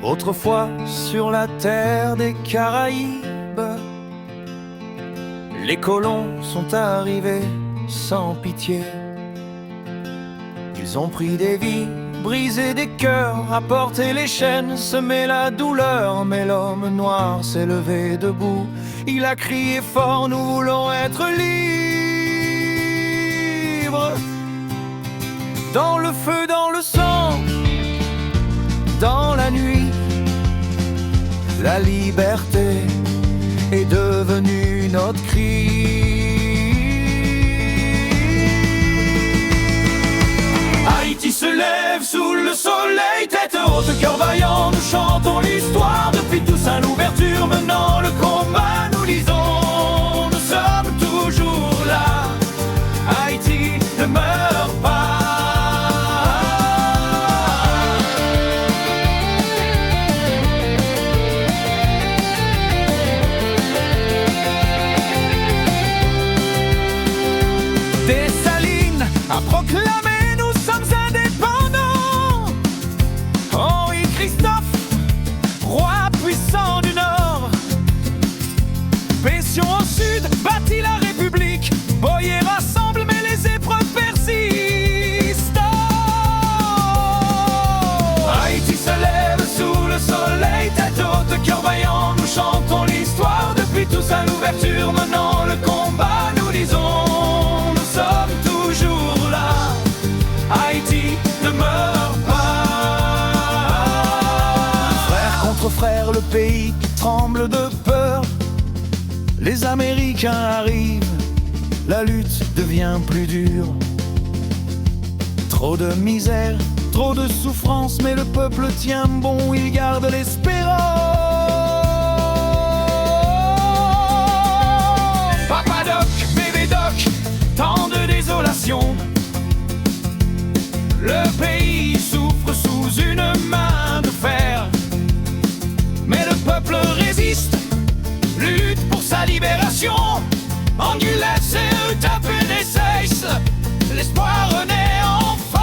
Autrefois, sur la terre des Caraïbes, les colons sont arrivés sans pitié. Ils ont pris des vies, brisé des cœurs, apporté les chaînes, semé la douleur. Mais l'homme noir s'est levé debout, il a crié fort: nous voulons être libres. Dans le feu, dans le sang, dans la nuit, la liberté est devenue notre cri. Haïti se lève sous le soleil, tête haute, cœur vaillant, nous chantons l'histoire. Depuis Toussaint l'ouverture, menant le combat, nous lisons, nous sommes toujours là. Haïti ne meurt pas. Dessalines a proclamé: nous sommes indépendants. Henri Christophe, roi puissant du Nord. Pétion au sud, bâtit la République. Boyer rassemble, mais les épreuves persistent. Haïti se lève sous le soleil, tête haute, cœur vaillant, nous chantons l'histoire. Depuis Toussaint l'ouverture, menant le combat, nous disons, nous sommes toujours là. Haïti ne meurt pas. Frère contre frère, le pays qui tremble de peur. Les Américains arrivent, la lutte devient plus dure. Trop de misère, trop de souffrance, mais le peuple tient bon, il garde l'espérance. Papadoc, bébé Doc, tant de désolation. Le pays souffre sous une main de fer, mais le peuple résiste, lutte pour sa libération. Anguillesse et Eutapé des Seyss, l'espoir renaît enfin.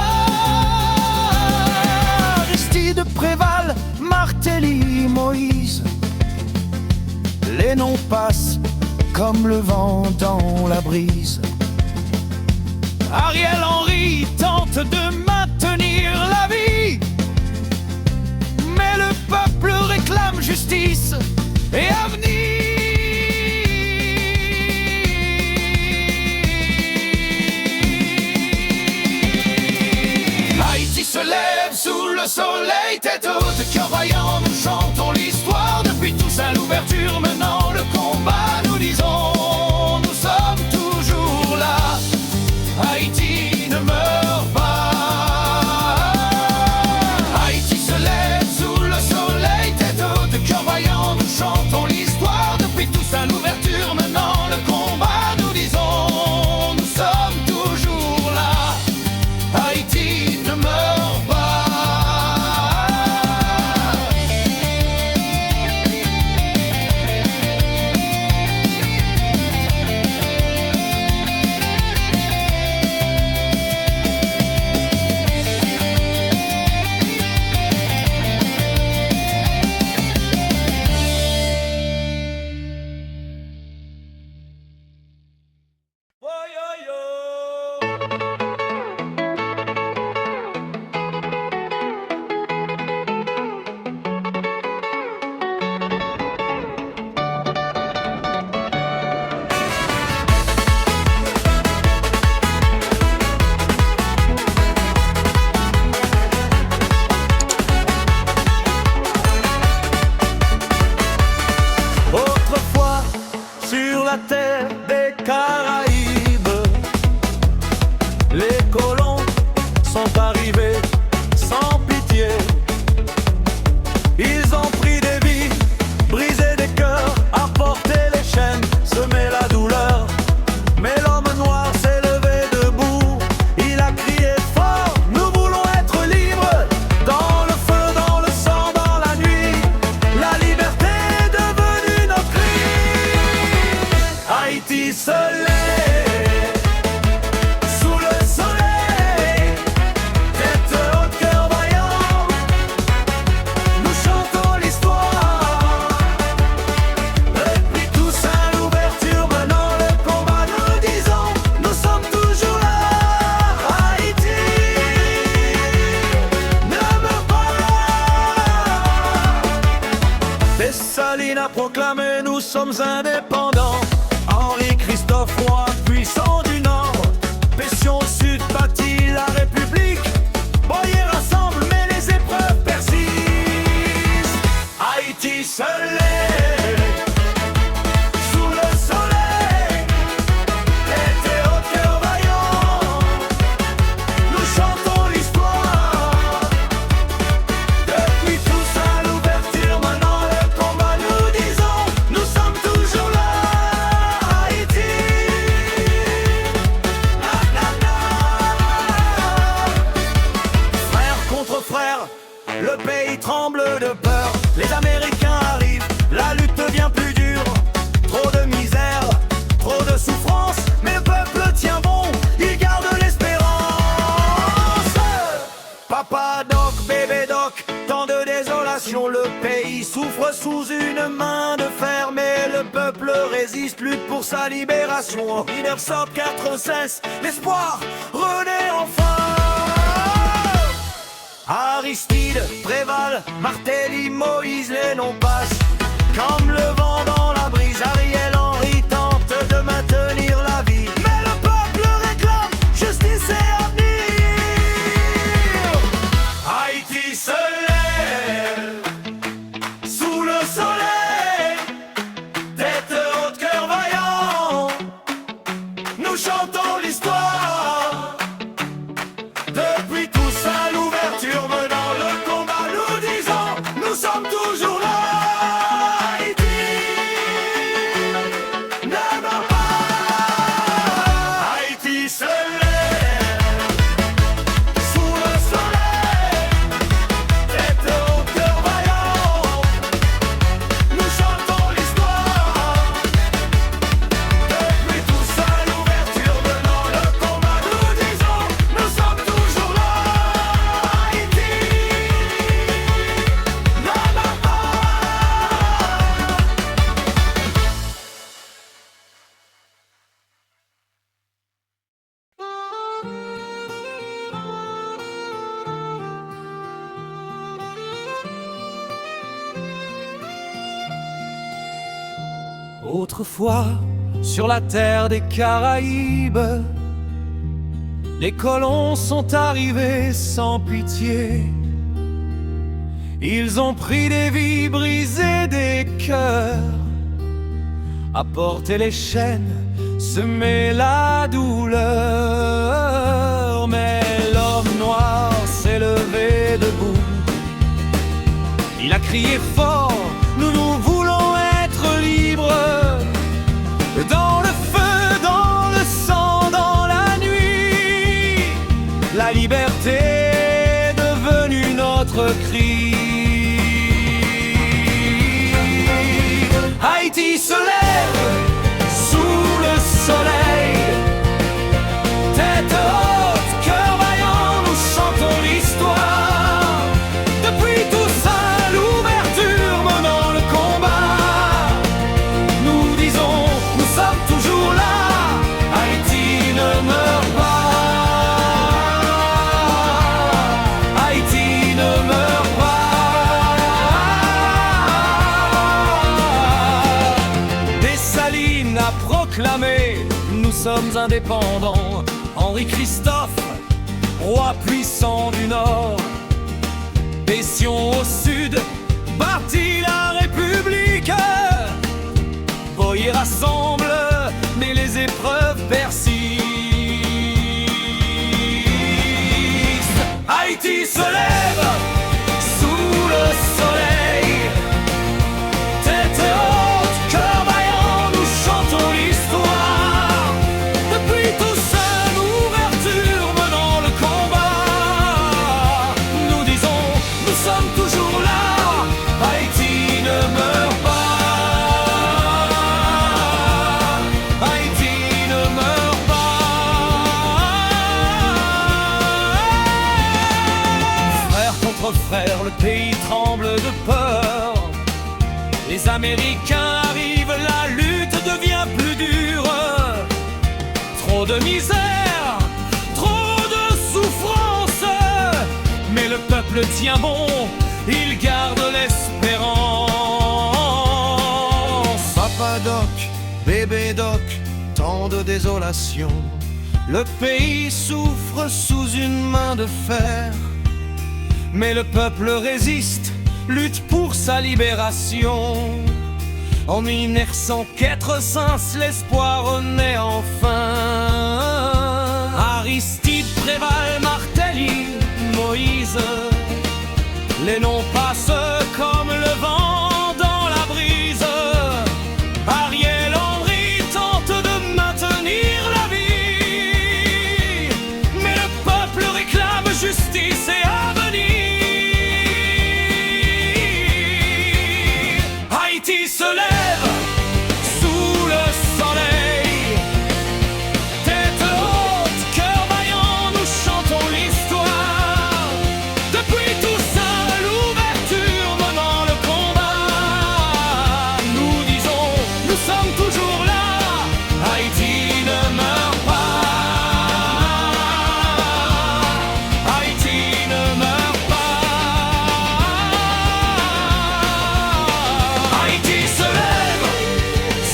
Aristide, Préval, Martelly, Moïse, les noms passent comme le vent dans la brise. Ariel Henry tente de maintenir la vie, mais le peuple réclame justice et avenir. Haïti se lève sous le soleil, tête haute, cœur vaillant, nous chantons l'histoire. Depuis Toussaint l'ouverture, menant le combat, nous disons, nous sommes toujours là. Haïti ne meurt pas. Haïti se lève sous le soleil, tête haute, cœur vaillant, nous chantons l'histoire. sommes indépendants. Henri-Christophe Roy, puissant du Nord. Pression au Sud, bâtit la République. Boyer rassemble, mais les épreuves persistent. Haïti se lève sous le soleil. L'été au cœur vaillant, nous chantons l'histoire. Depuis tous à l'ouverture, maintenant le combat, nous disons, nous sommes toujours là. Haïti, na, na, na. Frère contre frère, le pays tremble de peur. Les Américains arrivent, la lutte devient plus dure. Trop de misère, trop de souffrance, mais le peuple tient bon, il garde l'espérance. Papa Doc, bébé Doc, tant de désolation. Le pays souffre sous une main de fer, mais le peuple résiste, lutte pour sa libération. En 1996, l'espoir renaît enfin. Aristide, Préval, Martelly, Moïse, les noms passent comme le vent dans la brise. Ariel Henry tente de maintenir la vie, mais le peuple réclame justice et avenir. Haïti se lève sous le soleil, tête haute, cœur vaillant, nous chantons l'histoire. Depuis tous à l'ouverture, menant le combat, nous disons, nous sommes toujours là. Haïti ne meurt pas. Haïti se lève sous le soleil, tête haute, cœur vaillant, nous chantons l'histoire. Depuis tous à l'ouverture, menant le combat, nous disons, nous sommes toujours là. Haïti ne meurt pas. Autrefois, sur la terre des Caraïbes, les colons sont arrivés sans pitié. Ils ont pris des vies, brisé des cœurs, apporté les chaînes, semé la douleur. Mais l'homme noir s'est levé debout. Il a crié fort, nous voulons être libres. Dans le feu, dans le sang, dans la nuit, la liberté est devenue notre cri. Haïti se lève sous le soleil, tête haute, cœur vaillant, nous chantons l'histoire. Depuis tous à l'ouverture, menant le combat, nous disons, nous sommes toujours là. Haïti ne meurt pas. Haïti ne meurt pas. Dessalines a proclamé, nous sommes indépendants. Henri-Christophe, roi puissant du Nord. Pression au Sud, bâtit la République. Boyer rassemble, mais les épreuves persistent. Haïti se lève sous le soleil, tête haute, cœur vaillant, nous chantons l'histoire. Depuis tous à l'ouverture, menant le combat, nous disons, nous sommes toujours là. Haïti ne meurt pas. Haïti ne meurt pas. Frère contre frère, le pays tremble de peur. Les Américains arrivent, la lutte devient plus dure. Trop de misère, trop de souffrance, mais le peuple tient bon, il garde l'espérance. Papa Papa Doc, bébé Doc, tant de désolation. Le pays souffre sous une main de fer, mais le peuple résiste, lutte pour sa libération. En 1985, l'espoir naît enfin. Aristide, Préval, Martelly, Moïse, les noms passent comme le vent dans la brise. Ariel Henry tente de maintenir la vie, mais le peuple réclame justice et avenir. Haïti se lève sous le soleil, tête haute, cœur vaillant, nous chantons l'histoire. Depuis Toussaint, l'ouverture menant le combat, nous disons, nous sommes toujours là. Haïti ne meurt pas. Haïti ne meurt pas. Haïti se lève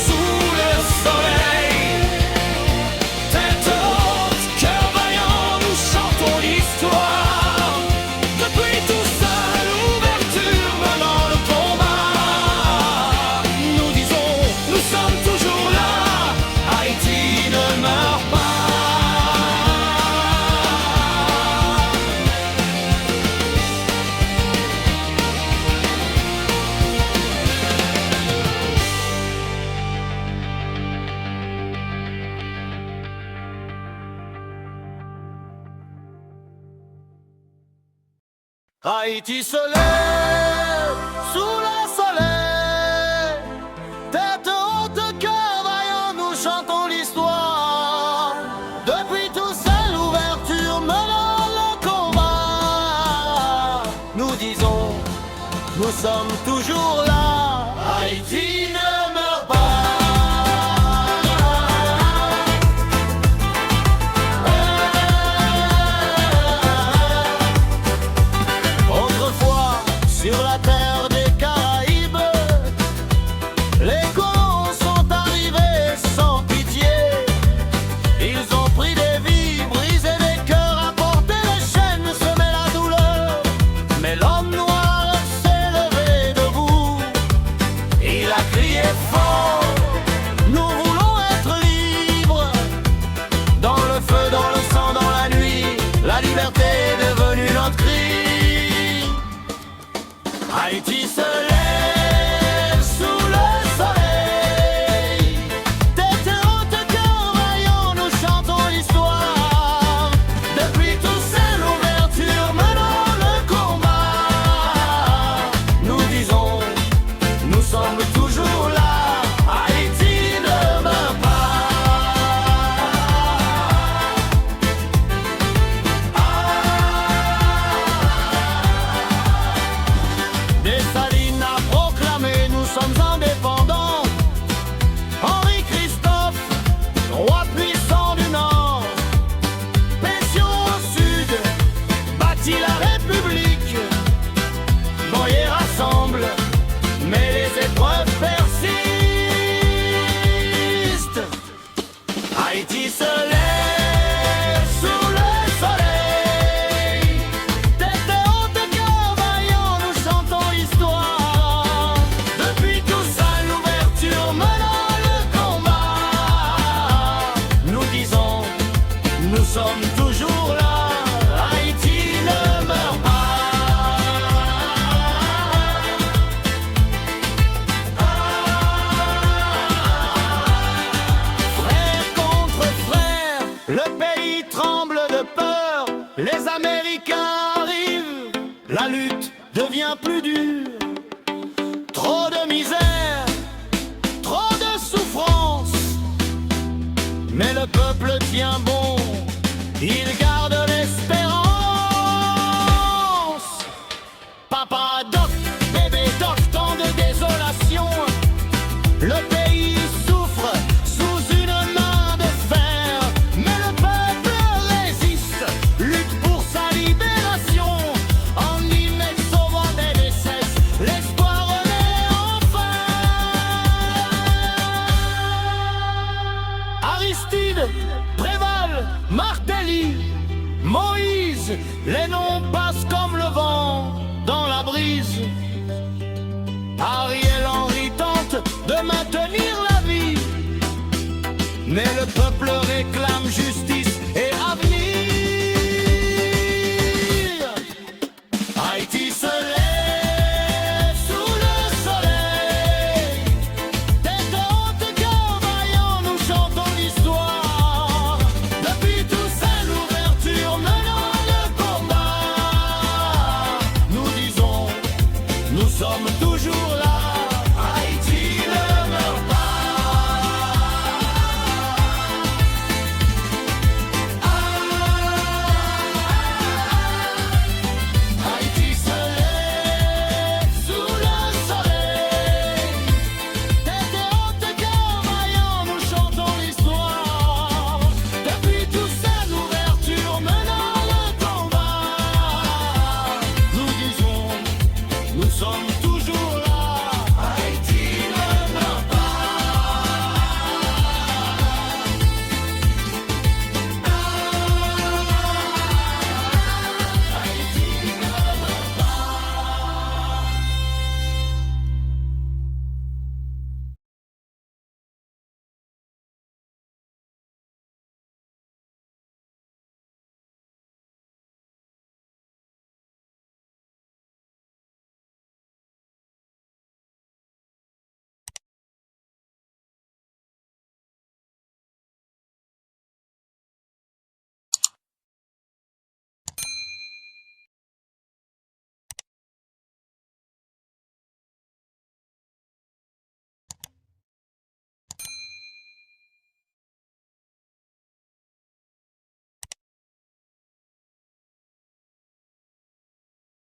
sous le soleil, tête haute, cœur vaillant, nous chantons l'histoire. Depuis Toussaint, l'ouverture menant le combat, nous disons, nous sommes toujours là. Haïti ne meurt pas. Haïti se lève sous le soleil, tête haute, cœur vaillant, nous chantons l'histoire. Depuis Toussaint, l'ouverture menant le combat, nous disons, nous sommes toujours là. Haïti ne meurt pas. Autrefois, sur la terre des Caraïbes, les colons sont arrivés sans pitié. Ils ont pris des vies, brisé des cœurs, apporté les chaînes, semé la douleur. Mais l'homme noir s'est levé debout. Il a crié fort, nous voulons être libres. Dans le feu, dans le sang, dans la nuit, la liberté est devenue notre cri. Haïti se lève sous le soleil, tête haute, cœur vaillant, nous chantons l'histoire. Depuis Toussaint, l'ouverture menant le combat, nous disons, nous sommes toujours là. Haïti ne meurt pas. Dessalines a proclamé, nous sommes indépendants. Henri Christophe, roi puissant du Nord. Pétion au Sud, bâtit la République. Boyer rassemble, mais les épreuves persistent. Haïti se lève sous le soleil, tête haute, cœur vaillant, nous chantons l'histoire. Depuis Toussaint, l'ouverture menant le combat, nous disons, nous sommes toujours là. Haïti ne meurt pas. Frères contre frères, le pays tremble de peur. Les Américains arrivent, la lutte devient plus dure. Trop de misère, trop de souffrance, mais le peuple tient bon, il garde l'espérance. Papa Doc, bébé Doc, tant de désolation. Le pays souffre sous une main de fer, mais le peuple résiste, lutte pour sa libération. En immenso des cesse, l'espoir renaît enfin. Aristide, Préval, Martelly, Moïse, les noms passent comme le vent dans la brise. Ariel Henry tente de maintenir la vie, mais le peuple